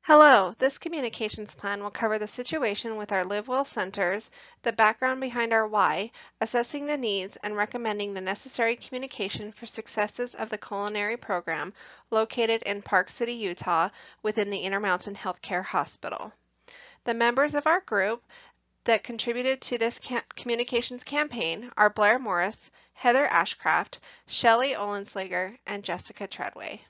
Hello, this communications plan will cover the situation with our Live Well centers, the background behind our why, assessing the needs, and recommending the necessary communication for successes of the culinary program located in Park City, Utah, within the Intermountain Healthcare Hospital. The members of our group that contributed to this communications campaign are Blair Morris, Heather Ashcraft, Shelley Olenslager, and Jessica Treadway.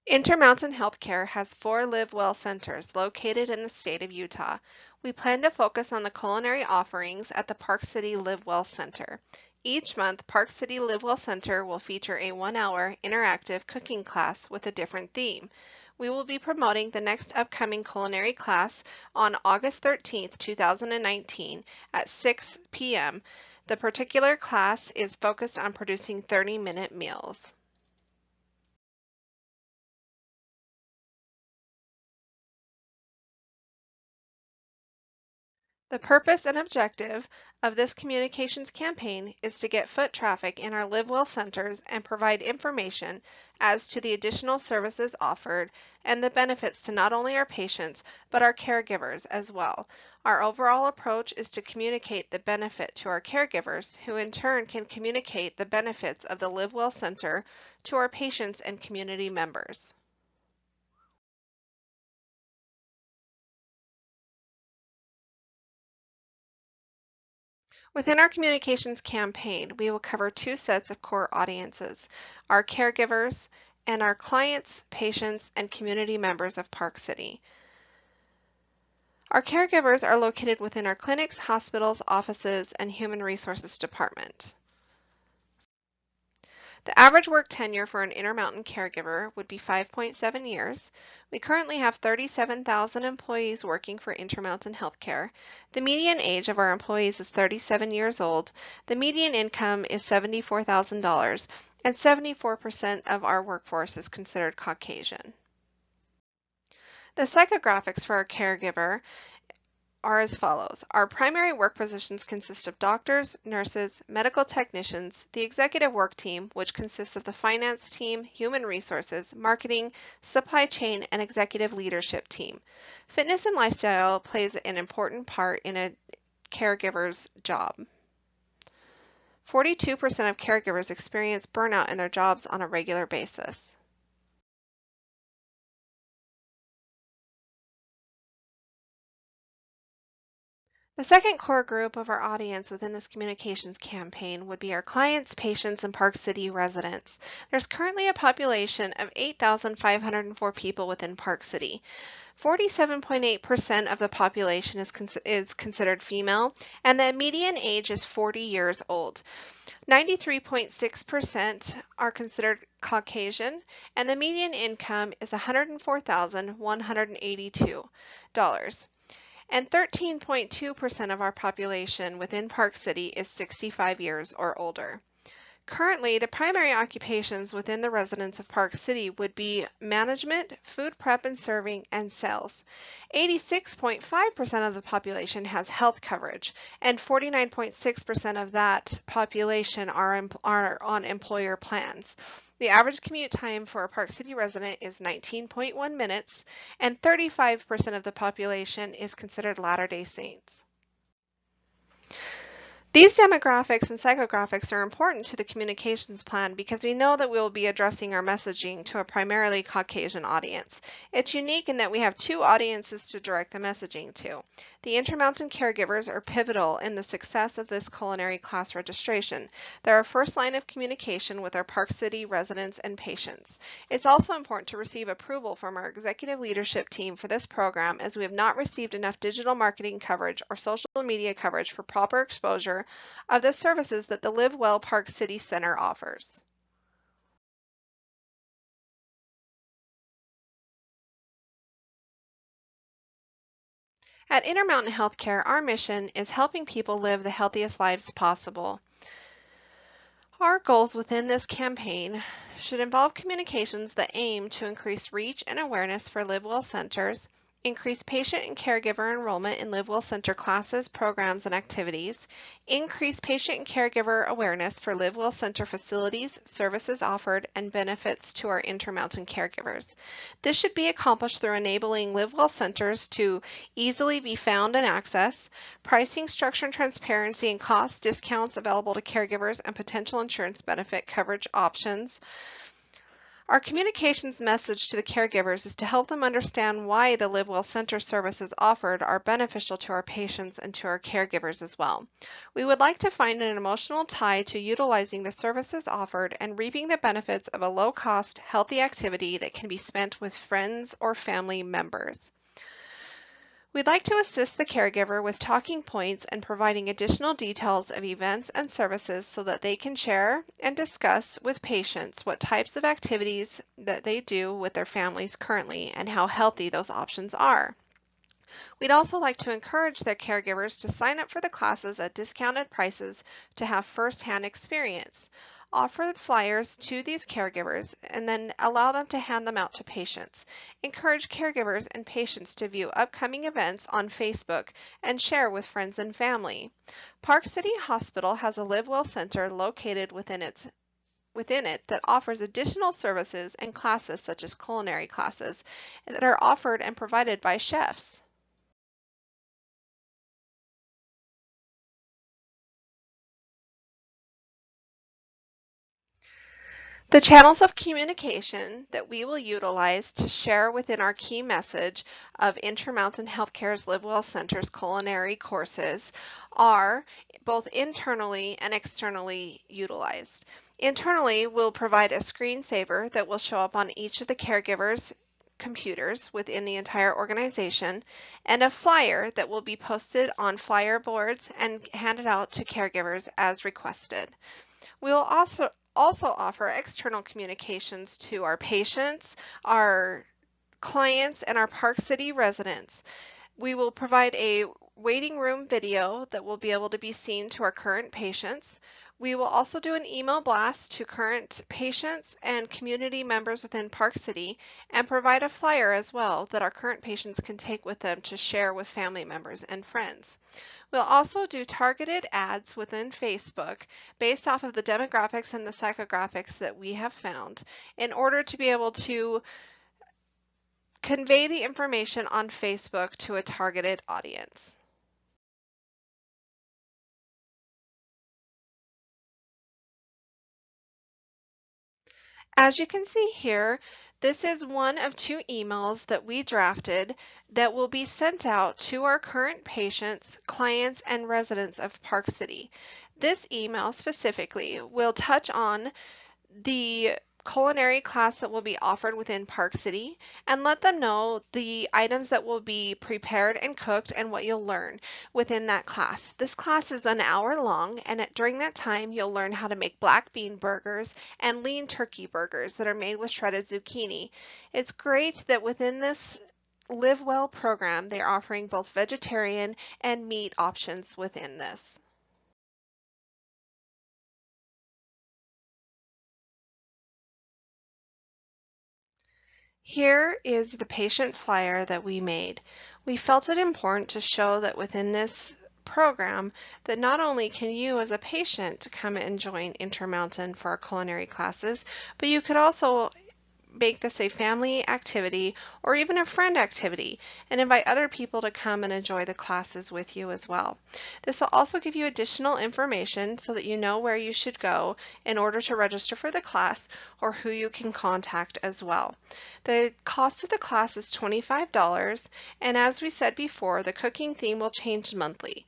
Intermountain Healthcare has 4 Live Well centers located in the state of Utah. We plan to focus on the culinary offerings at the Park City Live Well Center. Each month, Park City Live Well Center will feature a 1-hour interactive cooking class with a different theme. We will be promoting the next upcoming culinary class on August 13th, 2019 at 6 p.m. The particular class is focused on producing 30-minute meals. The purpose and objective of this communications campaign is to get foot traffic in our Live Well centers and provide information as to the additional services offered and the benefits to not only our patients, but our caregivers as well. Our overall approach is to communicate the benefit to our caregivers, who in turn can communicate the benefits of the Live Well Center to our patients and community members. Within our communications campaign, we will cover 2 sets of core audiences, our caregivers and our clients, patients, and community members of Park City. Our caregivers are located within our clinics, hospitals, offices, and human resources department. The average work tenure for an Intermountain caregiver would be 5.7 years. We currently have 37,000 employees working for Intermountain Healthcare. The median age of our employees is 37 years old. The median income is $74,000, and 74% of our workforce is considered Caucasian. The psychographics for our caregiver are as follows. Our primary work positions consist of doctors, nurses, medical technicians, the executive work team, which consists of the finance team, human resources, marketing, supply chain, and executive leadership team. Fitness and lifestyle plays an important part in a caregiver's job. 42% of caregivers experience burnout in their jobs on a regular basis. The second core group of our audience within this communications campaign would be our clients, patients, and Park City residents. There's currently a population of 8,504 people within Park City. 47.8% of the population is considered female, and the median age is 40 years old. 93.6% are considered Caucasian, and the median income is $104,182. And 13.2% of our population within Park City is 65 years or older. Currently, the primary occupations within the residents of Park City would be management, food prep and serving, and sales. 86.5% of the population has health coverage, and 49.6% of that population are on employer plans. The average commute time for a Park City resident is 19.1 minutes, and 35% of the population is considered Latter-day Saints. These demographics and psychographics are important to the communications plan because we know that we will be addressing our messaging to a primarily Caucasian audience. It's unique in that we have 2 audiences to direct the messaging to. The Intermountain caregivers are pivotal in the success of this culinary class registration. They're our first line of communication with our Park City residents and patients. It's also important to receive approval from our executive leadership team for this program, as we have not received enough digital marketing coverage or social media coverage for proper exposure of the services that the Live Well Park City Center offers. At Intermountain Healthcare, our mission is helping people live the healthiest lives possible. Our goals within this campaign should involve communications that aim to increase reach and awareness for Live Well centers, increase patient and caregiver enrollment in LiveWell Center classes, programs, and activities, increase patient and caregiver awareness for LiveWell Center facilities, services offered, and benefits to our Intermountain caregivers. This should be accomplished through enabling LiveWell Centers to easily be found and accessed, pricing structure and transparency and cost discounts available to caregivers and potential insurance benefit coverage options. Our communications message to the caregivers is to help them understand why the LiveWell Center services offered are beneficial to our patients and to our caregivers as well. We would like to find an emotional tie to utilizing the services offered and reaping the benefits of a low-cost, healthy activity that can be spent with friends or family members. We'd like to assist the caregiver with talking points and providing additional details of events and services so that they can share and discuss with patients what types of activities that they do with their families currently and how healthy those options are. We'd also like to encourage their caregivers to sign up for the classes at discounted prices to have first-hand experience. Offer flyers to these caregivers and then allow them to hand them out to patients. Encourage caregivers and patients to view upcoming events on Facebook and share with friends and family. Park City Hospital has a LiveWell Center located within it that offers additional services and classes such as culinary classes that are offered and provided by chefs. The channels of communication that we will utilize to share within our key message of Intermountain Healthcare's LiveWell Center's culinary courses are both internally and externally utilized. Internally, we'll provide a screensaver that will show up on each of the caregivers' computers within the entire organization, and a flyer that will be posted on flyer boards and handed out to caregivers as requested. We will also offer external communications to our patients, our clients, and our Park City residents. We will provide a waiting room video that will be able to be seen to our current patients. We will also do an email blast to current patients and community members within Park City and provide a flyer as well that our current patients can take with them to share with family members and friends. We'll also do targeted ads within Facebook based off of the demographics and the psychographics that we have found in order to be able to convey the information on Facebook to a targeted audience. As you can see here, this is one of 2 emails that we drafted that will be sent out to our current patients, clients, and residents of Park City. This email specifically will touch on the culinary class that will be offered within Park City and let them know the items that will be prepared and cooked and what you'll learn within that class. This class is an hour long, and during that time you'll learn how to make black bean burgers and lean turkey burgers that are made with shredded zucchini. It's great that within this Live Well program they're offering both vegetarian and meat options within this. Here is the patient flyer that we made. We felt it important to show that within this program that not only can you as a patient come and join Intermountain for our culinary classes, but you could also make this a family activity or even a friend activity and invite other people to come and enjoy the classes with you as well. This will also give you additional information so that you know where you should go in order to register for the class or who you can contact as well. The cost of the class is $25, and as we said before, the cooking theme will change monthly.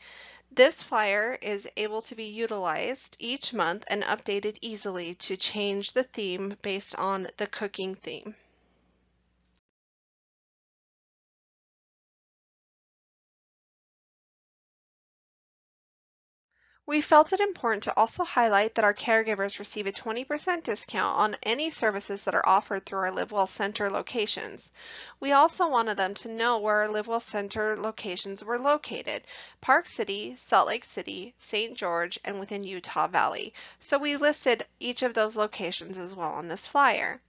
This flyer is able to be utilized each month and updated easily to change the theme based on the cooking theme. We felt it important to also highlight that our caregivers receive a 20% discount on any services that are offered through our LiveWell Center locations. We also wanted them to know where our LiveWell Center locations were located: Park City, Salt Lake City, St. George, and within Utah Valley. So we listed each of those locations as well on this flyer.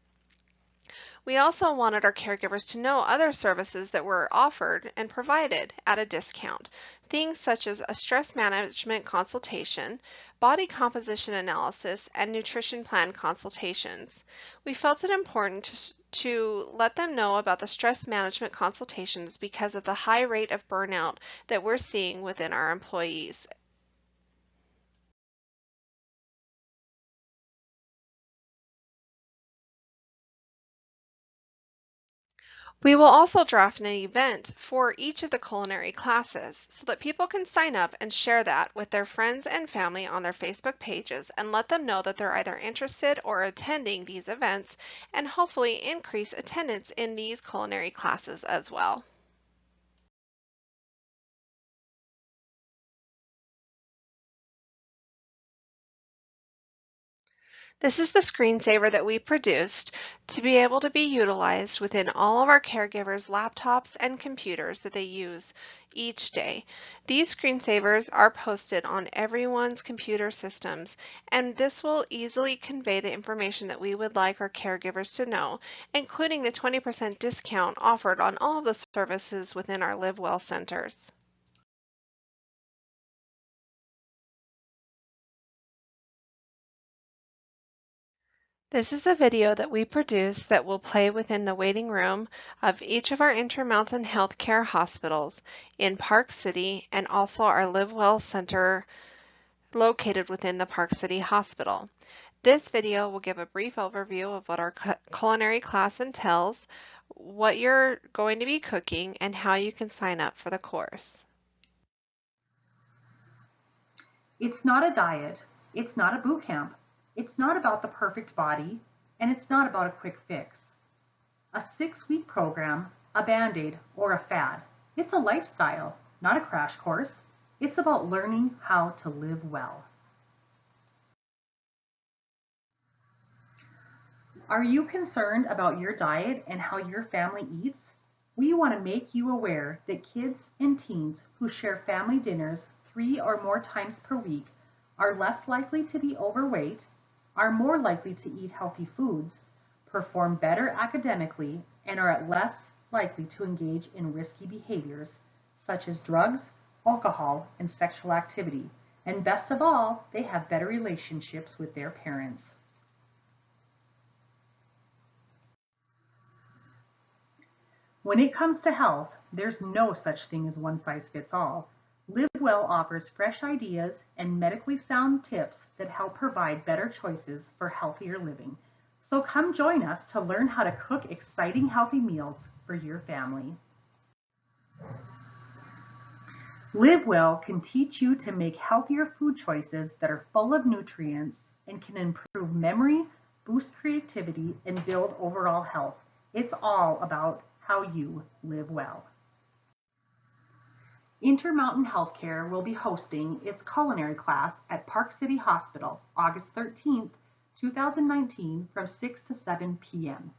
We also wanted our caregivers to know other services that were offered and provided at a discount. Things such as a stress management consultation, body composition analysis, and nutrition plan consultations. We felt it important to let them know about the stress management consultations because of the high rate of burnout that we're seeing within our employees. We will also draft an event for each of the culinary classes so that people can sign up and share that with their friends and family on their Facebook pages and let them know that they're either interested or attending these events and hopefully increase attendance in these culinary classes as well. This is the screensaver that we produced to be able to be utilized within all of our caregivers' laptops and computers that they use each day. These screensavers are posted on everyone's computer systems, and this will easily convey the information that we would like our caregivers to know, including the 20% discount offered on all of the services within our Live Well centers. This is a video that we produced that will play within the waiting room of each of our Intermountain Healthcare hospitals in Park City and also our Live Well Center located within the Park City Hospital. This video will give a brief overview of what our culinary class entails, what you're going to be cooking, and how you can sign up for the course. It's not a diet, it's not a boot camp, it's not about the perfect body, and it's not about a quick fix. A 6-week program, a band-aid, or a fad. It's a lifestyle, not a crash course. It's about learning how to live well. Are you concerned about your diet and how your family eats? We want to make you aware that kids and teens who share family dinners 3 or more times per week are less likely to be overweight, are more likely to eat healthy foods, perform better academically, and are less likely to engage in risky behaviors such as drugs, alcohol, and sexual activity. And best of all, they have better relationships with their parents. When it comes to health, there's no such thing as one size fits all. Live Well offers fresh ideas and medically sound tips that help provide better choices for healthier living. So come join us to learn how to cook exciting healthy meals for your family. Live Well can teach you to make healthier food choices that are full of nutrients and can improve memory, boost creativity, and build overall health. It's all about how you live well. Intermountain Healthcare will be hosting its culinary class at Park City Hospital, August 13th, 2019 from 6 to 7 p.m.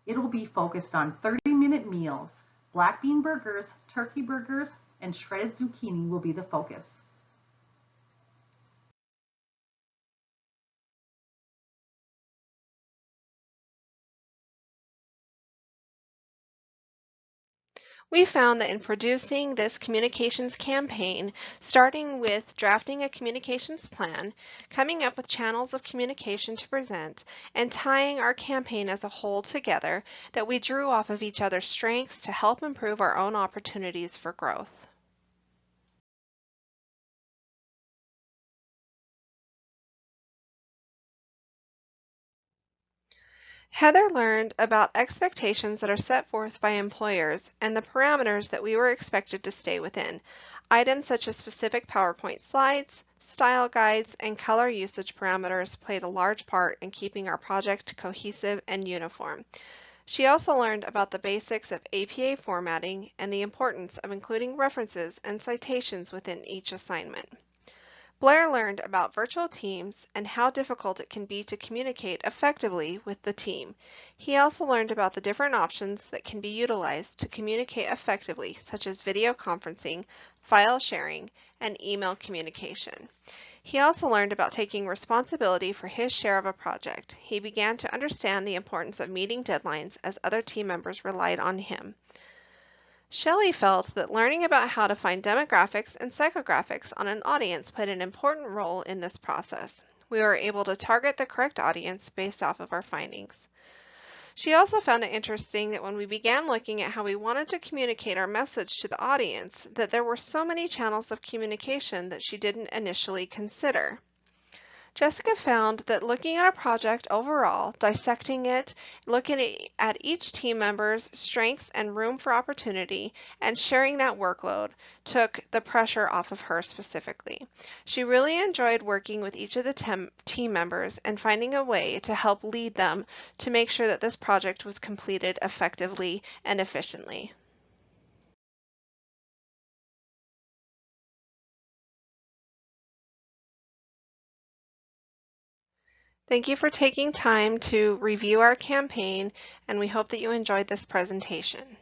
It'll be focused on 30-minute meals. Black bean burgers, turkey burgers, and shredded zucchini will be the focus. We found that in producing this communications campaign, starting with drafting a communications plan, coming up with channels of communication to present, and tying our campaign as a whole together, that we drew off of each other's strengths to help improve our own opportunities for growth. Heather learned about expectations that are set forth by employers and the parameters that we were expected to stay within. Items such as specific PowerPoint slides, style guides, and color usage parameters played a large part in keeping our project cohesive and uniform. She also learned about the basics of APA formatting and the importance of including references and citations within each assignment. Blair learned about virtual teams and how difficult it can be to communicate effectively with the team. He also learned about the different options that can be utilized to communicate effectively, such as video conferencing, file sharing, and email communication. He also learned about taking responsibility for his share of a project. He began to understand the importance of meeting deadlines as other team members relied on him. Shelley felt that learning about how to find demographics and psychographics on an audience played an important role in this process. We were able to target the correct audience based off of our findings. She also found it interesting that when we began looking at how we wanted to communicate our message to the audience, that there were so many channels of communication that she didn't initially consider. Jessica found that looking at a project overall, dissecting it, looking at each team member's strengths and room for opportunity, and sharing that workload took the pressure off of her specifically. She really enjoyed working with each of the team members and finding a way to help lead them to make sure that this project was completed effectively and efficiently. Thank you for taking time to review our campaign, and we hope that you enjoyed this presentation.